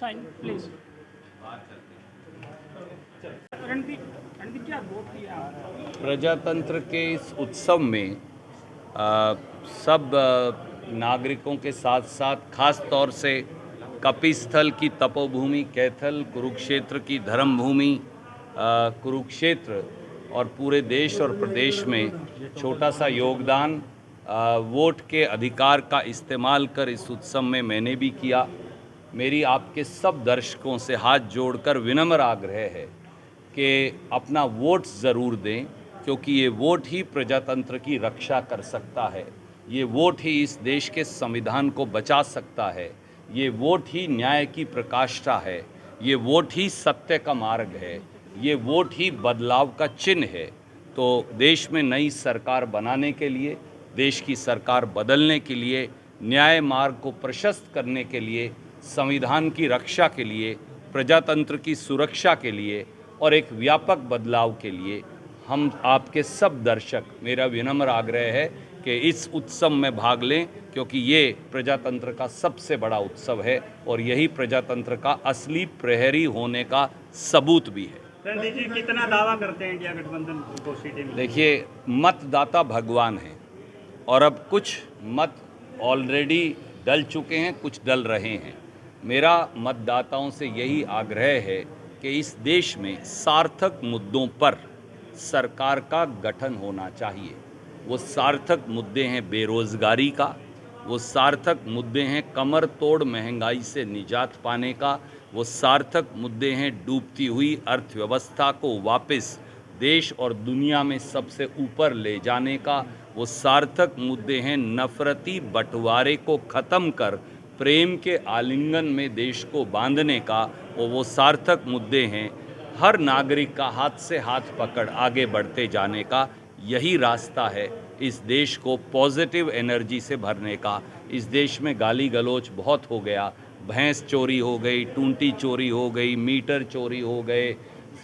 Sign please. Randeep Randeep ji, आप vote किया। प्रजातंत्र के इस उत्सव में सब नागरिकों के साथ साथ खास तौर से कपिस्थल की तपोभूमि कैथल, कुरुक्षेत्र की धर्मभूमि कुरुक्षेत्र और पूरे देश और प्रदेश में छोटा सा योगदान वोट के अधिकार का इस्तेमाल कर इस उत्सव में मैंने भी किया। मेरी आपके सब दर्शकों से हाथ जोड़कर विनम्र आग्रह है कि अपना वोट ज़रूर दें, क्योंकि ये वोट ही प्रजातंत्र की रक्षा कर सकता है, ये वोट ही इस देश के संविधान को बचा सकता है, ये वोट ही न्याय की प्रकाष्ठा है, ये वोट ही सत्य का मार्ग है, ये वोट ही बदलाव का चिन्ह है। तो देश में नई सरकार बनाने के लिए, देश की सरकार बदलने के लिए, न्याय मार्ग को प्रशस्त करने के लिए, संविधान की रक्षा के लिए, प्रजातंत्र की सुरक्षा के लिए और एक व्यापक बदलाव के लिए हम आपके सब दर्शक, मेरा विनम्र आग्रह है कि इस उत्सव में भाग लें, क्योंकि ये प्रजातंत्र का सबसे बड़ा उत्सव है और यही प्रजातंत्र का असली प्रहरी होने का सबूत भी है। रणदीप जी, कितना दावा करते हैं इंडिया गठबंधन को सीटें मिलेंगी? देखिए, मतदाता भगवान हैं और अब कुछ मत ऑलरेडी डल चुके हैं, कुछ डल रहे हैं। मेरा मतदाताओं से यही आग्रह है कि इस देश में सार्थक मुद्दों पर सरकार का गठन होना चाहिए। वो सार्थक मुद्दे हैं बेरोज़गारी का, वो सार्थक मुद्दे हैं कमर तोड़ महंगाई से निजात पाने का, वो सार्थक मुद्दे हैं डूबती हुई अर्थव्यवस्था को वापस देश और दुनिया में सबसे ऊपर ले जाने का, वो सार्थक मुद्दे हैं नफरती बंटवारे को ख़त्म कर प्रेम के आलिंगन में देश को बांधने का, और वो सार्थक मुद्दे हैं हर नागरिक का हाथ से हाथ पकड़ आगे बढ़ते जाने का। यही रास्ता है इस देश को पॉजिटिव एनर्जी से भरने का। इस देश में गाली गलौज बहुत हो गया, भैंस चोरी हो गई, टूंटी चोरी हो गई, मीटर चोरी हो गए,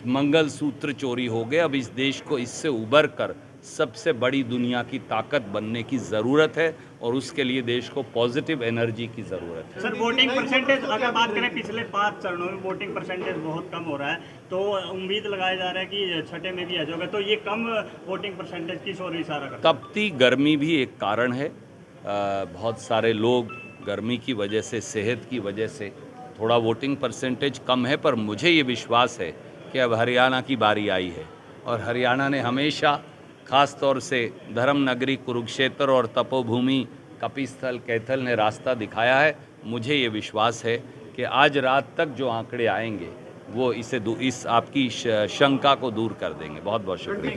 मंगलसूत्र चोरी हो गए। अब इस देश को इससे उबर कर सबसे बड़ी दुनिया की ताकत बनने की ज़रूरत है और उसके लिए देश को पॉजिटिव एनर्जी की ज़रूरत है। सर, वोटिंग परसेंटेज अगर बात करें, पिछले 5 चरणों में वोटिंग परसेंटेज बहुत कम हो रहा है, तो उम्मीद लगाया जा रहा है कि छठे में भी आ जाएगा, तो ये कम वोटिंग परसेंटेज किस ओर इशारा करता है? तपती गर्मी भी एक कारण है। बहुत सारे लोग गर्मी की वजह से, सेहत की वजह से थोड़ा वोटिंग परसेंटेज कम है, पर मुझे ये विश्वास है कि अब हरियाणा की बारी आई है और हरियाणा ने हमेशा खास तौर से धर्म नगरी कुरुक्षेत्र और तपोभूमि कपिस्थल कैथल ने रास्ता दिखाया है। मुझे ये विश्वास है कि आज रात तक जो आंकड़े आएंगे वो इस आपकी शंका को दूर कर देंगे। बहुत बहुत शुक्रिया।